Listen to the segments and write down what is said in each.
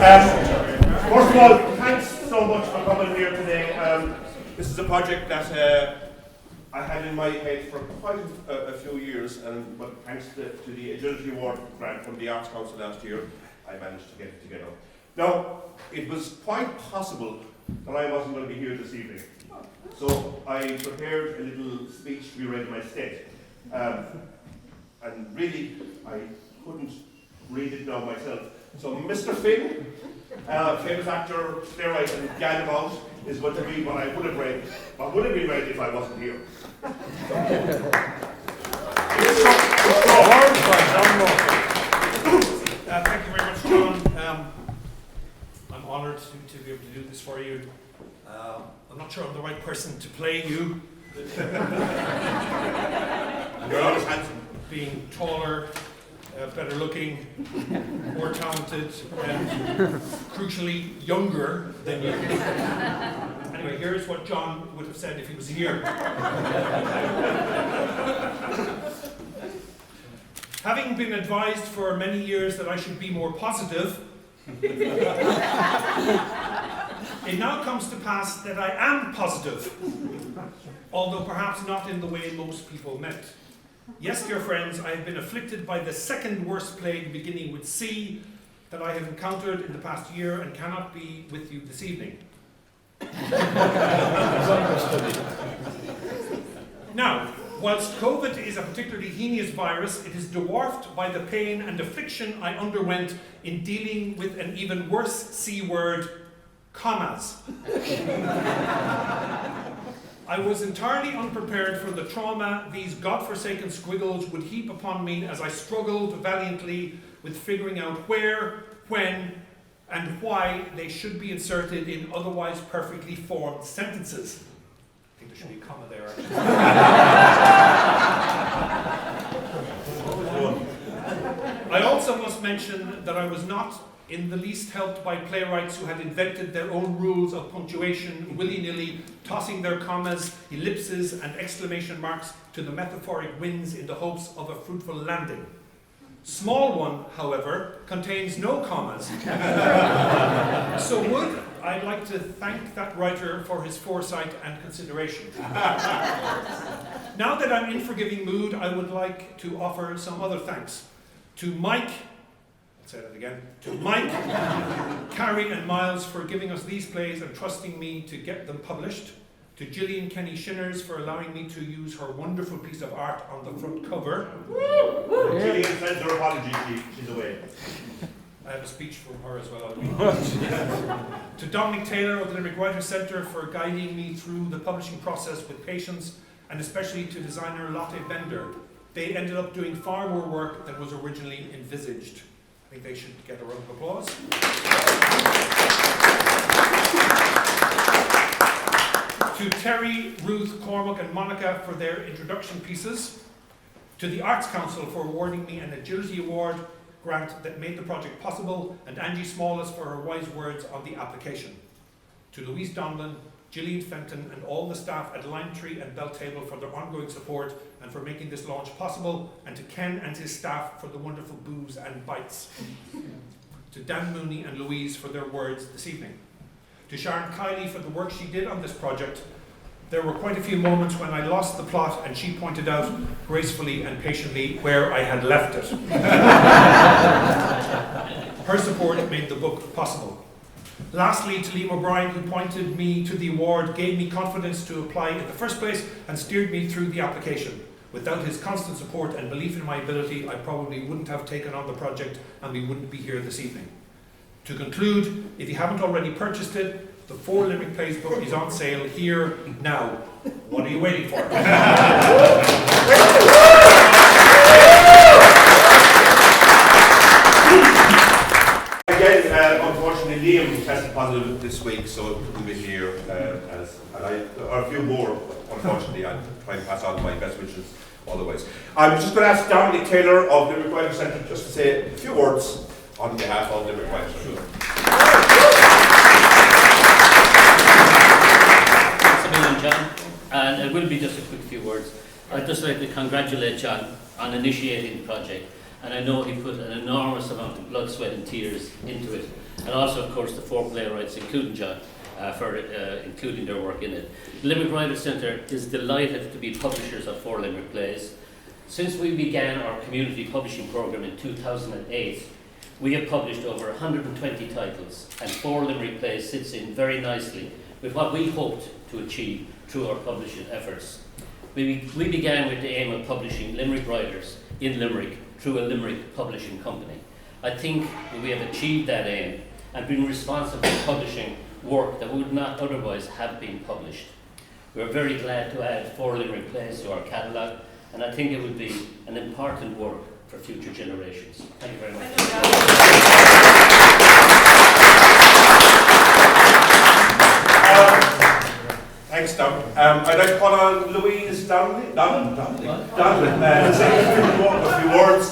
First of all, thanks so much for coming here today. This is a project that I had in my head for quite a few years, but thanks to the Agility Award grant from the Arts Council last year, I managed to get it together. Now, it was quite possible that I wasn't going to be here this evening, so I prepared a little speech to be read in my stead. And really, I couldn't read it now myself. So Mr. Finn, famous actor, playwright and gadabout, is going to read what I would have read, what would have been read if I wasn't here. Thank you very much, John. I'm honoured to be able to do this for you. I'm not sure I'm the right person to play you. You're always handsome. Being taller, better looking, more talented, and crucially younger than you. Anyway, here's what John would have said if he was here. Having been advised for many years that I should be more positive, it now comes to pass that I am positive, although perhaps not in the way most people meant. Yes, dear friends, I have been afflicted by the second worst plague beginning with C that I have encountered in the past year and cannot be with you this evening. Now, whilst COVID is a particularly heinous virus, it is dwarfed by the pain and affliction I underwent in dealing with an even worse C word, commas. I was entirely unprepared for the trauma these godforsaken squiggles would heap upon me as I struggled valiantly with figuring out where, when, and why they should be inserted in otherwise perfectly formed sentences. I think there should be a comma there, actually. I also must mention that I was not in the least helped by playwrights who had invented their own rules of punctuation, willy-nilly tossing their commas, ellipses and exclamation marks to the metaphoric winds in the hopes of a fruitful landing. Small one, however, contains no commas. So I'd like to thank that writer for his foresight and consideration. Now that I'm in forgiving mood, I would like to offer some other thanks. To Mike, I'll say that again, to Mike, Carrie and Miles for giving us these plays and trusting me to get them published. To Gillian Kenny Shinners for allowing me to use her wonderful piece of art on the front cover. Gillian sends her apology, she's away. I have a speech from her as well. To Dominic Taylor of the Limerick Writers Centre for guiding me through the publishing process with patience, and especially to designer Lotte Bender. They ended up doing far more work than was originally envisaged. I think they should get a round of applause. To Terry, Ruth, Cormac and Monica for their introduction pieces. To the Arts Council for awarding me an Agility Award grant that made the project possible, and Angie Smallest for her wise words on the application. To Louise Donlan, Gillian Fenton and all the staff at Limetree and Belltable for their ongoing support and for making this launch possible, and to Ken and his staff for the wonderful booze and bites. To Dan Mooney and Louise for their words this evening. To Sharon Kiley for the work she did on this project. There were quite a few moments when I lost the plot and she pointed out gracefully and patiently where I had left it. Her support made the book possible. Lastly, to Liam O'Brien, who pointed me to the award, gave me confidence to apply in the first place and steered me through the application. Without his constant support and belief in my ability, I probably wouldn't have taken on the project and we wouldn't be here this evening. To conclude, if you haven't already purchased it, the 4 Limerick Plays book is on sale here now. What are you waiting for? Again, unfortunately, Liam tested positive this week, so we'll be here and a few more, unfortunately. I'll try and pass on my best wishes otherwise. I'm just going to ask Dominic Taylor of the Limerick Writers Centre just to say a few words on behalf of the Limerick Writers Centre. Thanks a million, John. And it will be just a quick few words. I'd just like to congratulate John on initiating the project. And I know he put an enormous amount of blood, sweat and tears into it. and also, of course, the 4 playwrights, including John, for including their work in it. The Limerick Writers Centre is delighted to be publishers of 4 Limerick plays. Since we began our community publishing programme in 2008, we have published over 120 titles, and 4 Limerick plays sits in very nicely with what we hoped to achieve through our publishing efforts. We began with the aim of publishing Limerick writers in Limerick through a Limerick publishing company. I think we have achieved that aim and been responsible for publishing work that would not otherwise have been published. We are very glad to add 4 Limerick plays to our catalogue, and I think it would be an important work for future generations. Thank you very much. Thanks, Tom. I'd like to call on Louise Donnelly to say a few words.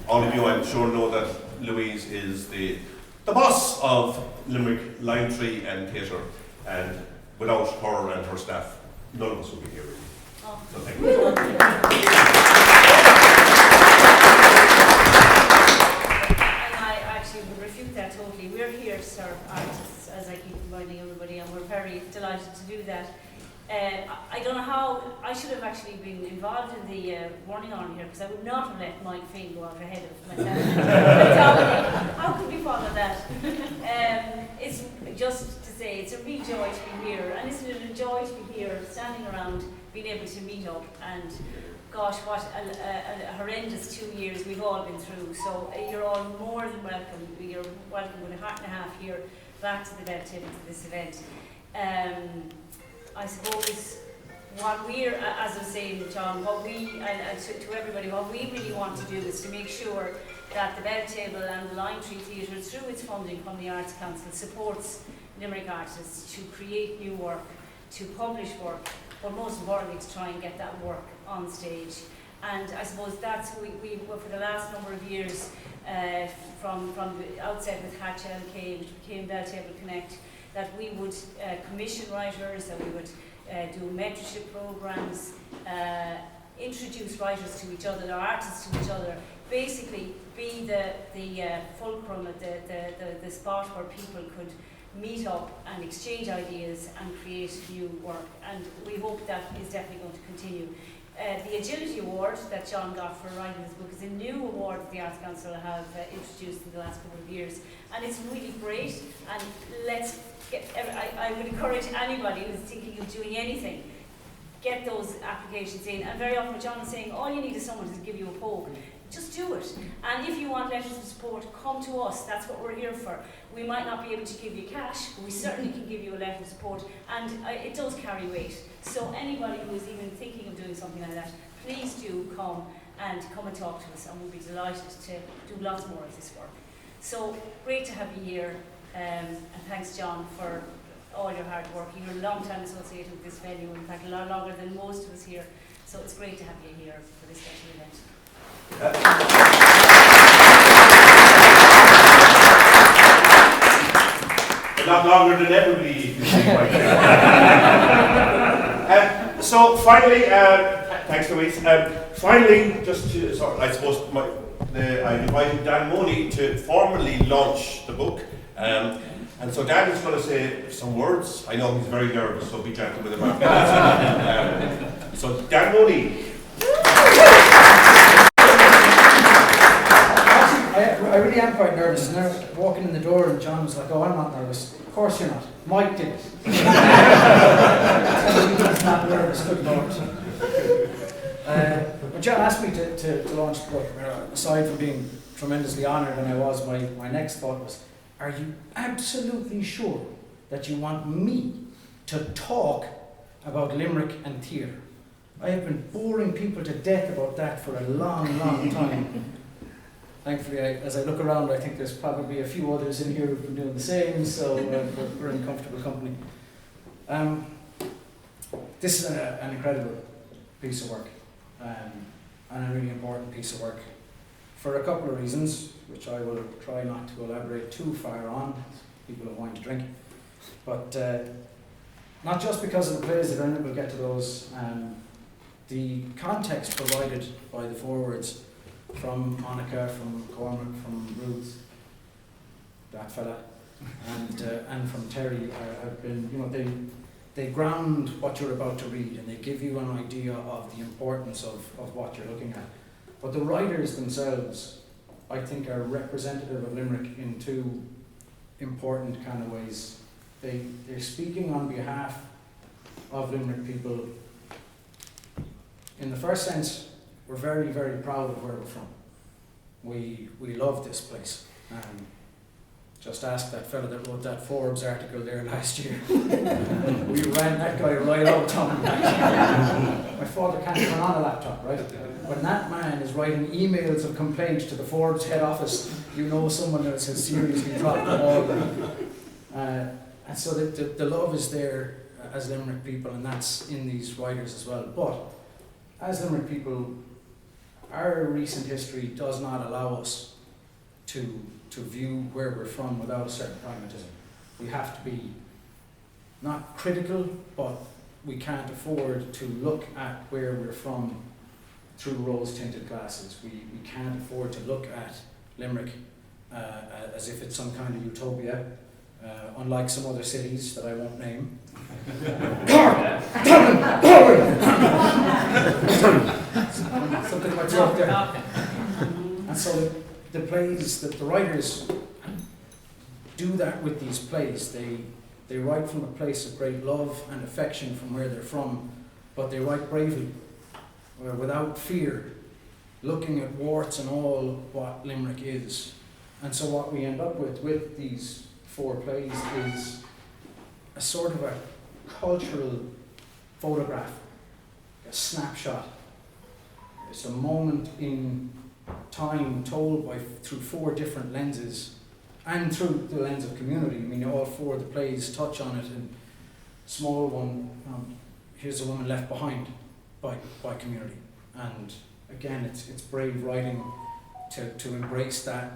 All of you, I'm sure, know that Louise is the boss of Limerick Line 3 and Theatre, and without her and her staff, none of us would be here. So thank you. I actually would refute that totally. We're here to serve artists, as I keep reminding everybody, and we're very delighted to do that. I don't know how, I should have actually been involved in the warning on here, because I would not have let Mike Finn go off ahead of myself. How could we follow that? It's just to say, it's a real joy to be here, and isn't it a joy to be here, standing around, being able to meet up, and gosh, what a horrendous 2 years we've all been through. So you're all more than welcome. You're welcome with a heart and a half here back to the Belltable, to this event. I suppose what we're, as I was saying, John, what we, and to everybody, what we really want to do is to make sure that the Belltable and the Line 3 Theatre, through its funding from the Arts Council, supports Limerick artists to create new work, to publish work, but most importantly to try and get that work on stage. And I suppose that's, we for the last number of years, from the outset with Hatch LK, which became Belltable Connect, that we would commission writers, that we would do mentorship programs, introduce writers to each other, or artists to each other, basically be the fulcrum, the spot where people could meet up and exchange ideas and create new work. And we hope that is definitely going to continue. The Agility Award that John got for writing this book is a new award that the Arts Council have introduced in the last couple of years, and it's really great. And let's get, I would encourage anybody who's thinking of doing anything, get those applications in. And very often what John is saying, all you need is someone to give you a poke. Just do it. And if you want letters of support, come to us. That's what we're here for. We might not be able to give you cash, but we certainly can give you a letter of support, and it does carry weight. So anybody who is even thinking of doing something like that, please do come and talk to us, and we'll be delighted to do lots more of this work. So great to have you here, and thanks, John, for all your hard work. You're a long time associated with this venue, in fact a lot longer than most of us here. So it's great to have you here for this special event. A lot longer than everybody. So finally, thanks Louise. Finally, just to, I suppose I invited Dan Mooney to formally launch the book. And so Dan is going to say some words. I know he's very nervous, so be gentle with him after. So Dan Mooney. I really am quite nervous. Now, walking in the door and John was like, "Oh, I'm not nervous." Of course you're not. Mike did it. He's not nervous. Good Lord. When John asked me to launch the book, aside from being tremendously honoured, and I was, my next thought was, are you absolutely sure that you want me to talk about Limerick and theatre? I have been boring people to death about that for a long, long time. Thankfully, as I look around, I think there's probably a few others in here who've been doing the same, so we're in comfortable company. This is an incredible piece of work, and a really important piece of work, for a couple of reasons, which I will try not to elaborate too far on. People have wine to drink. But not just because of the plays that are in it, we'll get to those. The context provided by the forewords from Monica, from Cormac, from Ruth, that fella, and from Terry have been, they ground what you're about to read and they give you an idea of the importance of what you're looking at. But the writers themselves, I think, are representative of Limerick in two important kind of ways. They're speaking on behalf of Limerick people. In the first sense, we're very, very proud of where we're from. We love this place. Just ask that fella that wrote that Forbes article there last year. We ran that guy right out on him. My father can't turn on a laptop, right? When that man is writing emails of complaint to the Forbes head office, you know someone else has seriously dropped the ball. And so the love is there as Limerick people, and that's in these writers as well. But as Limerick people, our recent history does not allow us to view where we're from without a certain pragmatism. We have to be not critical, but we can't afford to look at where we're from through rose-tinted glasses. We can't afford to look at Limerick as if it's some kind of utopia, unlike some other cities that I won't name. Something about up there. And so the plays, the writers do that with these plays. They write from a place of great love and affection from where they're from, but they write bravely, without fear, looking at warts and all what Limerick is. And so what we end up with these 4 plays is a sort of a cultural photograph, a snapshot. It's a moment in time told through 4 different lenses, and through the lens of community. I mean, all 4 of the plays touch on it. And small one, here's a woman left behind by community. And again, it's brave writing to embrace that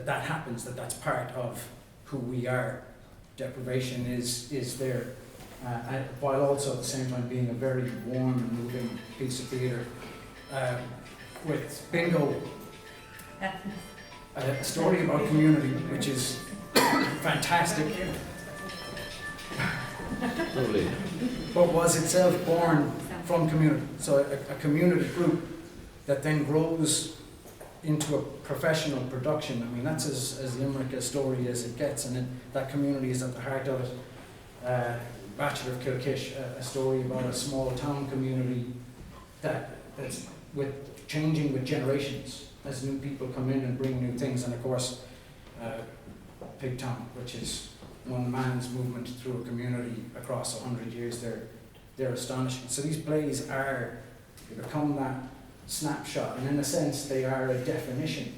happens, that's part of who we are. Deprivation is there, while also at the same time being a very warm and moving piece of theatre. With Bingo, a story about community, which is fantastic, Lovely. but was itself born from community. So a community group that then grows into a professional production. I mean, that's as Limerick a story as it gets, and that community is at the heart of it. Bachelor of Kilkish, a story about a small town community that's changing with generations as new people come in and bring new things. And of course, Pigtown, which is one man's movement through a community across 100 years. They're astonishing. So these plays they become that snapshot, and in a sense they are a definition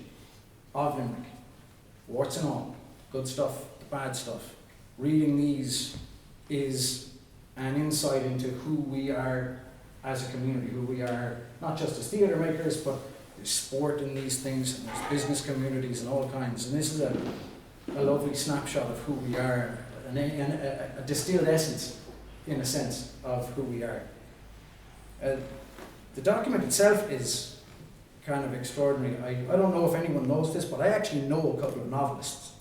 of Limerick. Warts and all, good stuff, the bad stuff. Reading these is an insight into who we are as a community, who we are not just as theatre makers, but there's sport in these things, and there's business communities and all kinds. And this is a lovely snapshot of who we are, a distilled essence, in a sense, of who we are. The document itself is kind of extraordinary. I don't know if anyone knows this, but I actually know a couple of novelists.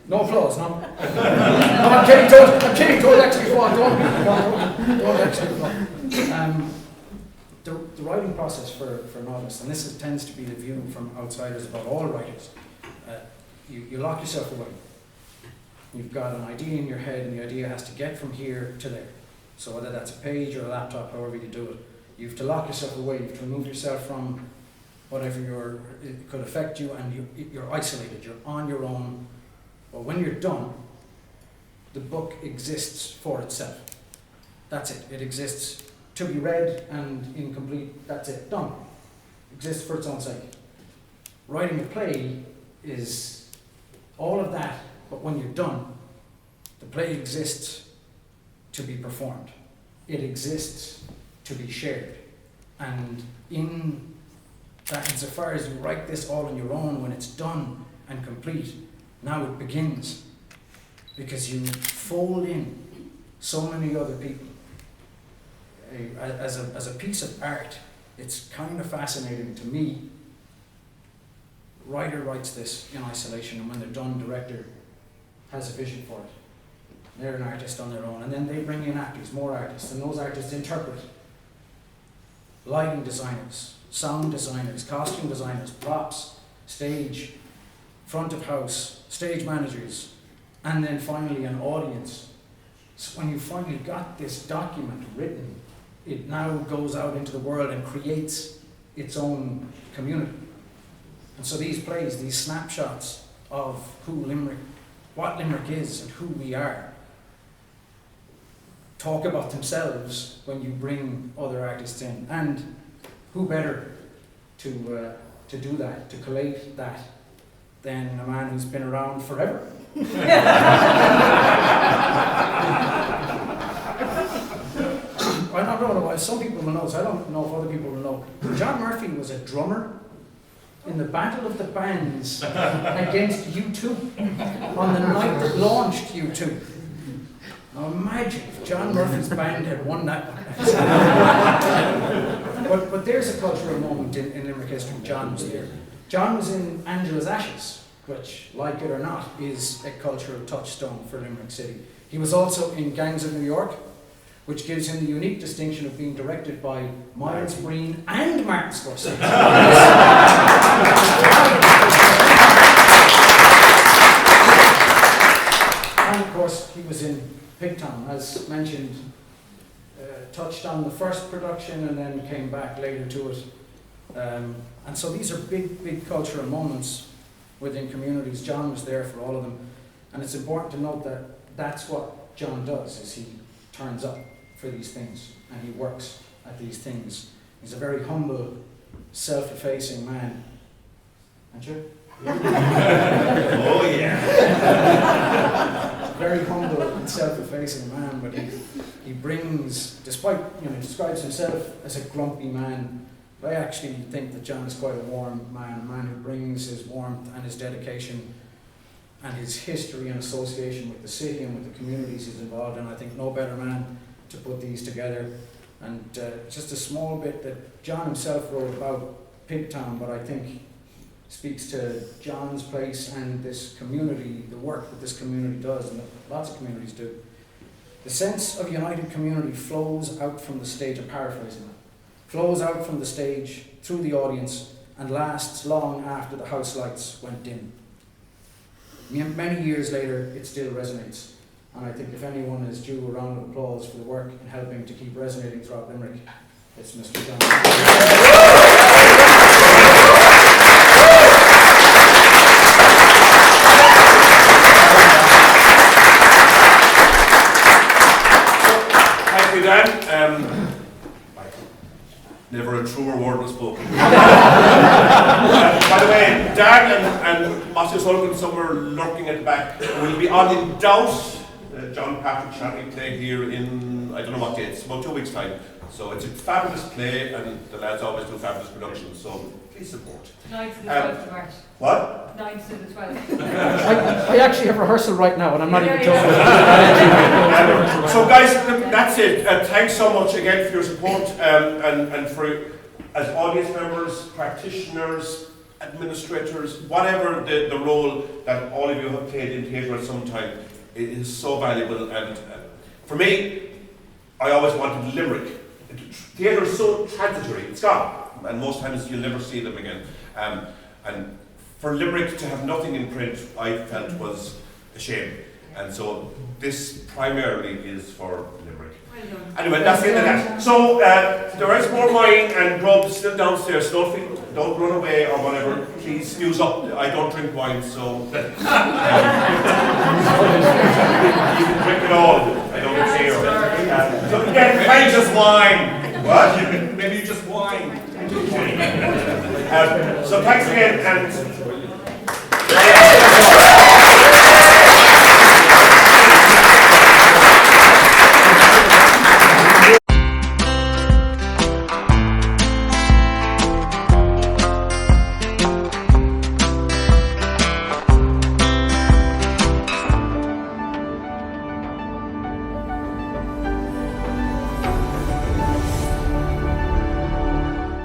No applause, no? No, I'm kidding, don't actually fall, don't actually fall. The writing process for novelists, and this tends to be the view from outsiders about all writers, you lock yourself away. You've got an idea in your head, and the idea has to get from here to there. So whether that's a page or a laptop, however you do it, you have to lock yourself away. You have to remove yourself from whatever it could affect you, and you're isolated. You're on your own. But when you're done, the book exists for itself. That's it. It exists to be read and incomplete. That's it. Done. Exists for its own sake. Writing a play is all of that, but when you're done, the play exists to be performed. It exists to be shared. And in that, insofar as you write this all on your own, when it's done and complete, now it begins. Because you fold in so many other people. As a piece of art, it's kind of fascinating to me writer writes this in isolation, and when they're done, director has a vision for it. They're an artist on their own, and then they bring in actors, more artists, and those artists interpret. Lighting designers, sound designers, costume designers, props, stage, front of house, stage managers, and then finally an audience. So when you finally got this document written, it now goes out into the world and creates its own community. And so these plays, these snapshots of who Limerick, what Limerick is and who we are, talk about themselves when you bring other artists in. And who better to do that, to collate that, than a man who's been around forever. I don't know, some people will know, so I don't know if other people will know. John Murphy was a drummer in the Battle of the Bands against U2 on the night that launched U2. Now imagine if John Murphy's band had won that one. but there's a cultural moment in Limerick history. John was there. John was in Angela's Ashes, which, like it or not, is a cultural touchstone for Limerick City. He was also in Gangs of New York, which gives him the unique distinction of being directed by Miles Breen and Martin Scorsese. And of course, he was in Pigtown, as mentioned, touched on the first production and then came back later to it. And so these are big, big cultural moments within communities. John was there for all of them. And it's important to note that that's what John does, is he turns up for these things and he works at these things. He's a very humble, self-effacing man. Aren't you? Oh yeah. Very humble and self-effacing man, but he brings, despite, he describes himself as a grumpy man, but I actually think that John is quite a warm man, a man who brings his warmth and his dedication and his history and association with the city and with the communities he's involved in. I think no better man to put these together. And just a small bit that John himself wrote about Pigtown, but I think speaks to John's place and this community, the work that this community does, and that lots of communities do. The sense of united community flows out from the stage, I'm paraphrasing that, flows out from the stage through the audience and lasts long after the house lights went dim. Many years later, it still resonates. And I think if anyone is due a round of applause for the work in helping to keep resonating throughout Limerick, it's Mr. John. Thank you, Dan. Never a truer word was spoken. By the way, Dan and Matthew Sullivan, somewhere lurking at the back, will be on in doubt. John Patrick Shanley play here in, I don't know what dates, about 2 weeks' time. So it's a fabulous play, and the lads always do fabulous productions, so please support. 9th to the 12th of March. What? 9th to the 12th. I actually have rehearsal right now, and I'm not even talking. So guys, that's it. Thanks so much again for your support, and for, as audience members, practitioners, administrators, whatever the role that all of you have played in theatre at some time. It is so valuable, and for me, I always wanted Limerick. Theatre is so transitory, it's gone, and most times you'll never see them again. And for Limerick to have nothing in print, I felt was a shame. And so this primarily is for Limerick. Well done. Anyway, that's the end of that. So there is more wine and grub still downstairs. Don't run away or whatever. Please use up. I don't drink wine, so you can drink it all. I don't care. So again, maybe just wine. What? Maybe just wine. So thanks again, and